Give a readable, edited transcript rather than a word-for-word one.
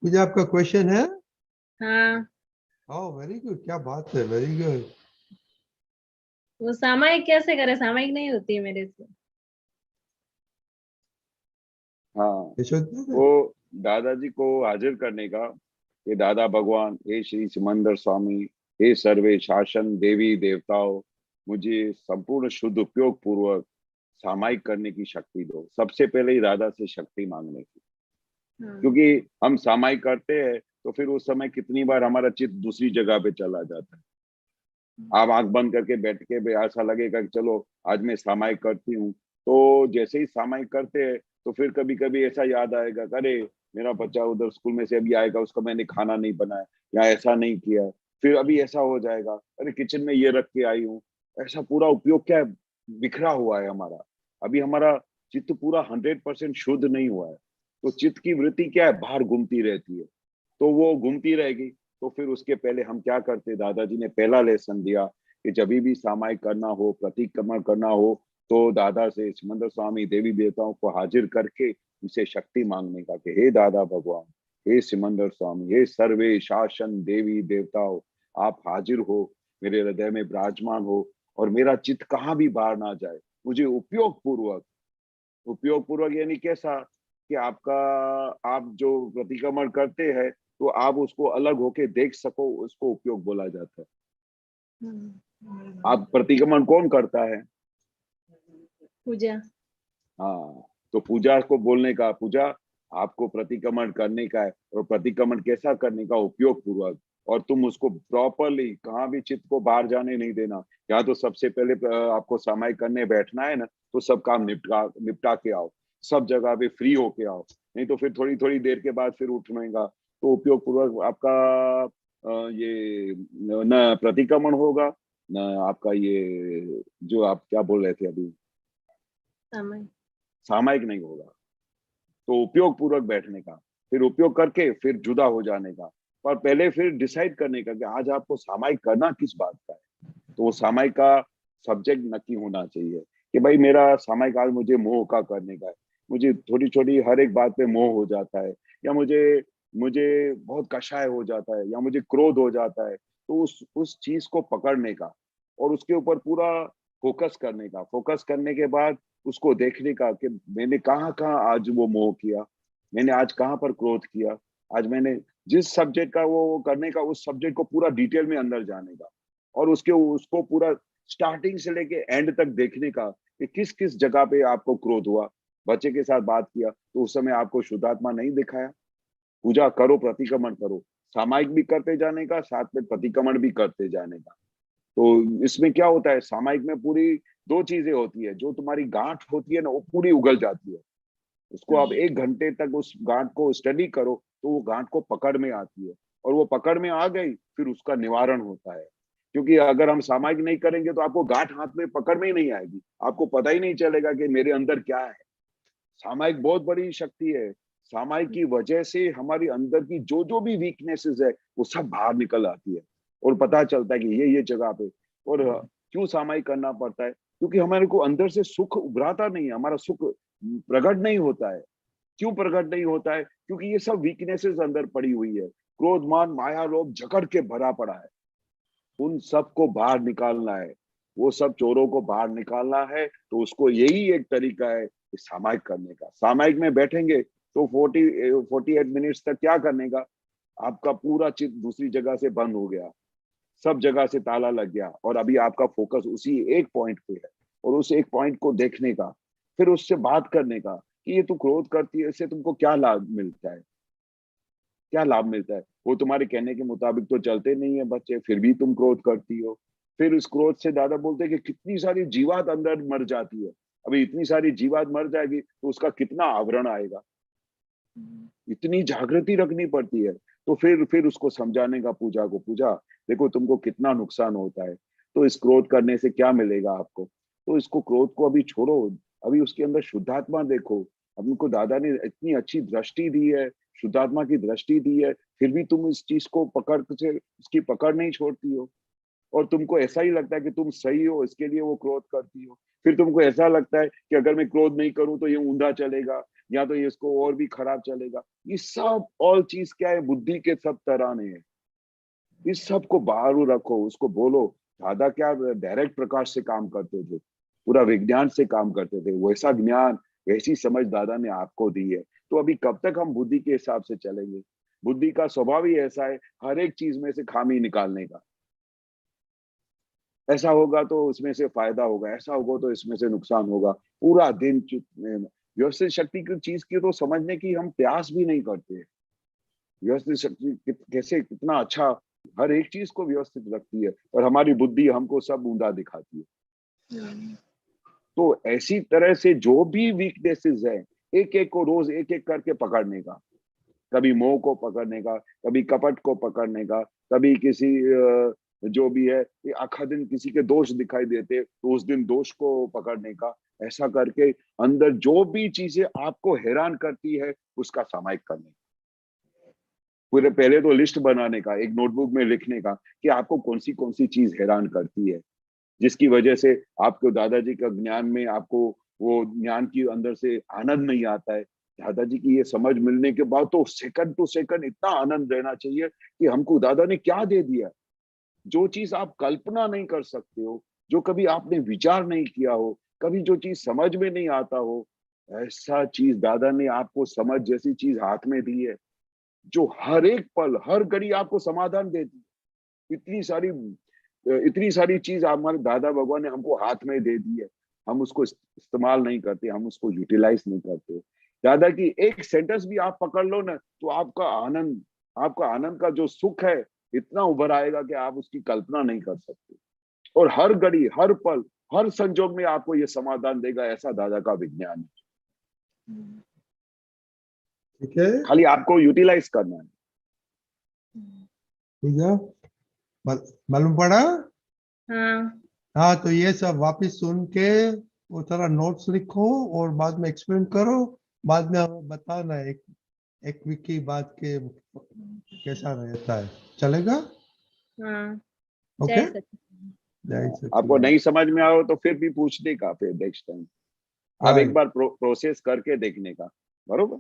मुझे आपका क्वेश्चन है। हाँ, ओह वेरी गुड, क्या बात है, वेरी गुड। वो सामायिक कैसे करे? सामायिक नहीं होती है मेरे से। हाँ, यशोदा। वो दादाजी को हाजिर करने का कि दादा भगवान, हे श्री सिमंदर स्वामी, हे सर्वे शासन देवी देवताओं, मुझे संपूर्ण शुद्ध उपयोग पूर्वक सामायिक करने की शक्ति दो। सबसे पहले ही दादा से शक्ति मांगने की, हाँ। क्योंकि हम सामायिक करते हैं तो फिर उस समय कितनी बार हमारा चित्त दूसरी जगह पे चला जाता है। आप आंख बंद करके बैठ के भी ऐसा लगेगा कि चलो आज मैं सामायिक करती हूँ, तो जैसे ही सामायिक करते हैं तो फिर कभी कभी ऐसा याद आएगा, अरे मेरा बच्चा उधर स्कूल में से अभी आएगा, उसको मैंने खाना नहीं बनाया या ऐसा नहीं किया। फिर अभी ऐसा हो जाएगा, अरे किचन में ये रख के आई हूँ। ऐसा पूरा उपयोग क्या है, बिखरा हुआ है हमारा। अभी हमारा चित्त पूरा 100% शुद्ध नहीं हुआ है। तो चित्त की वृत्ति क्या है, बाहर घूमती रहती है। तो वो घूमती रहेगी। तो फिर उसके पहले हम क्या करते, दादाजी ने पहला लेसन दिया कि जब भी सामायिक करना हो, प्रतिक्रमण करना हो, तो दादा से, सिमंदर स्वामी, देवी देवताओं को हाजिर करके उनसे शक्ति मांगने का कि हे दादा भगवान, हे सिमंदर स्वामी, हे सर्वे शासन देवी देवताओं, आप हाजिर हो, मेरे हृदय में विराजमान हो, और मेरा चित्त कहाँ भी बाहर ना जाए। मुझे उपयोग पूर्वक, उपयोग पूर्वक यानी कैसा कि आपका, आप जो प्रतिक्रमण करते हैं तो आप उसको अलग होके देख सको, उसको उपयोग बोला जाता है। आप प्रतिक्रमण कौन करता है? पूजा। हाँ, तो पूजा को बोलने का, पूजा आपको प्रतिक्रमण करने का है, और प्रतिक्रमण कैसा करने का, उपयोग पूर्वक। और तुम उसको प्रॉपरली, कहाँ भी चित्त को बाहर जाने नहीं देना। या तो सबसे पहले आपको सामायिक करने बैठना है ना, तो सब काम निपटा निपटा के आओ, सब जगह पे फ्री होके आओ। नहीं तो फिर थोड़ी थोड़ी देर के बाद फिर उठनेगा, तो उपयोग पूर्वक आपका ये न प्रतिक्रमण होगा, न आपका ये जो आप क्या बोल रहे थे अभी, सामायिक। सामायिक नहीं होगा। तो उपयोग पूर्वक बैठने का, फिर उपयोग करके फिर जुदा हो जाने का। पर पहले फिर डिसाइड करने का कि आज आपको सामायिक करना किस बात का है। तो वो सामायिक का सब्जेक्ट नक्की होना चाहिए कि भाई मेरा सामायिक आज मुझे मोह का करने का है। मुझे थोड़ी छोटी हर एक बात पे मोह हो जाता है, या मुझे मुझे बहुत कषाय हो जाता है, या मुझे क्रोध हो जाता है। तो उस चीज को पकड़ने का और उसके ऊपर पूरा फोकस करने का, फोकस करने के बाद उसको देखने का कि मैंने कहाँ कहाँ आज वो मोह किया, मैंने आज कहाँ पर क्रोध किया, आज मैंने जिस सब्जेक्ट का वो करने का, उस सब्जेक्ट को पूरा डिटेल में अंदर जाने का, और उसके उसको पूरा स्टार्टिंग से लेके एंड तक देखने का कि किस किस जगह पे आपको क्रोध हुआ। बच्चे के साथ बात किया तो उस समय आपको शुद्धात्मा नहीं दिखाया। पूजा करो, प्रतिक्रमण करो, सामायिक भी करते जाने का, साथ में प्रतिक्रमण भी करते जाने का। तो इसमें क्या होता है, सामायिक में पूरी दो चीजें होती है। जो तुम्हारी गांठ होती है ना, वो पूरी उगल जाती है। उसको आप 1 घंटे तक उस गांठ को स्टडी करो तो वो गांठ को पकड़ में आती है। और वो पकड़ में आ गई, फिर उसका निवारण होता है। क्योंकि अगर हम सामायिक नहीं करेंगे तो आपको गांठ हाथ में पकड़ में ही नहीं आएगी, आपको पता ही नहीं चलेगा कि मेरे अंदर क्या है। सामायिक बहुत बड़ी शक्ति है। सामायिक की वजह से हमारी अंदर की जो जो भी वीकनेसेस है वो सब बाहर निकल आती है, और पता चलता है कि ये जगह पे। और क्यों सामायिक करना पड़ता है? क्योंकि हमारे को अंदर से सुख उभराता नहीं है, हमारा सुख प्रकट नहीं होता है। क्यों प्रकट नहीं होता है? क्योंकि ये सब वीकनेसेस अंदर पड़ी हुई है। क्रोध, मान, माया, लोभ जकड़ के भरा पड़ा है। उन सब को बाहर निकालना है, वो सब चोरों को बाहर निकालना है। तो उसको यही एक तरीका है कि सामायिक करने का। सामायिक में बैठेंगे तो 48 मिनट्स तक क्या करने का, आपका पूरा चित्त दूसरी जगह से बंद हो गया, सब जगह से ताला लग गया, और अभी आपका फोकस उसी एक पॉइंट पे है। और उस एक पॉइंट को देखने का, फिर उससे बात करने का कि ये तू क्रोध करती है, इससे तुमको क्या लाभ मिलता है, क्या लाभ मिलता है। वो तुम्हारे कहने के मुताबिक तो चलते नहीं है बच्चे, फिर भी तुम क्रोध करती हो। फिर उस क्रोध से दादा बोलते हैं कि कितनी सारी जीवात अंदर मर जाती है। अभी इतनी सारी जीवात मर जाएगी तो उसका कितना आवरण आएगा। इतनी जागृति रखनी पड़ती है। तो फिर उसको समझाने का, पूजा को, पूजा देखो तुमको कितना नुकसान होता है, तो इस क्रोध करने से क्या मिलेगा आपको। तो इसको, क्रोध को अभी छोड़ो, अभी उसके अंदर शुद्धात्मा देखो। अब उनको दादा ने इतनी अच्छी दृष्टि दी है, शुद्धात्मा की दृष्टि दी है, फिर भी तुम इस चीज को पकड़ से, उसकी पकड़ नहीं छोड़ती हो। और तुमको ऐसा ही लगता है कि तुम सही हो, इसके लिए वो क्रोध करती हो। फिर तुमको ऐसा लगता है कि अगर मैं क्रोध नहीं करूं तो ये ऊंधा चलेगा, या तो ये इसको और भी खराब चलेगा। ये सब ऑल चीज क्या है, बुद्धि के सब तराने हैं। इस सब को बाहर रखो, उसको बोलो। दादा क्या डायरेक्ट प्रकाश से काम करते थे, पूरा विज्ञान से काम करते थे, वैसा ज्ञान वैसी समझ दादा ने आपको दी है। तो अभी कब तक हम बुद्धि के हिसाब से चलेंगे? बुद्धि का स्वभाव ही ऐसा है, हर एक चीज में से खामी निकालने का। ऐसा होगा तो उसमें से फायदा होगा, ऐसा होगा तो इसमें से नुकसान होगा। पूरा दिन व्यवस्थित शक्ति की चीज की तो समझने की हम प्रयास भी नहीं करते। व्यवस्थित शक्ति कैसे कितना अच्छा हर एक चीज को व्यवस्थित रखती है, और हमारी बुद्धि हमको सब ऊंधा दिखाती है। तो ऐसी तरह से जो भी वीकनेसेस है, एक एक को रोज एक एक करके पकड़ने का। कभी मोह को पकड़ने का, कभी कपट को पकड़ने का, कभी किसी जो भी है, ये आखा दिन किसी के दोष दिखाई देते तो उस दिन दोष को पकड़ने का। ऐसा करके अंदर जो भी चीजें आपको हैरान करती है उसका सामायिक करने का। पूरे पहले तो लिस्ट बनाने का, एक नोटबुक में लिखने का कि आपको कौन सी चीज हैरान करती है, जिसकी वजह से आपको दादाजी का ज्ञान में आपको वो ज्ञान की अंदर से आनंद नहीं आता है। दादाजी की ये समझ मिलने के बाद तो सेकंड टू सेकंड इतना आनंद रहना चाहिए कि हमको दादा ने क्या दे दिया, जो चीज आप कल्पना नहीं कर सकते हो, जो कभी आपने विचार नहीं किया हो, कभी जो चीज समझ में नहीं आता हो, ऐसा चीज दादा ने आपको समझ जैसी चीज हाथ में दी है, जो हर एक पल हर घड़ी आपको समाधान देती है। इतनी सारी चीज हमारे दादा भगवान ने हमको हाथ में दे दी है, हम उसको इस्तेमाल नहीं करते, हम उसको यूटिलाइज नहीं करते। दादा की एक सेंटेंस भी आप पकड़ लो ना, तो आपका आनंद का जो सुख है इतना उभर आएगा कि आप उसकी कल्पना नहीं कर सकते। और हर घड़ी हर पल हर संजोग में आपको ये समाधान देगा, ऐसा दादा का विज्ञान है। ठीक है, खाली आपको यूटिलाइज करना है। ठीक है, मालूम पड़ा? हाँ हाँ, तो ये सब वापस सुन के वो थोड़ा नोट्स लिखो और बाद में एक्सप्लेन करो, बाद में हमें बताना एक वीक की बाद के कैसा रहता है। चलेगा? हाँ। ओके, जय सच्चिदानंद। जय आपको सच्चिदानंद। नहीं समझ में आओ तो फिर भी पूछने का, फिर नेक्स्ट टाइम आप एक राइट, बार प्रोसेस करके देखने का, बरोबर।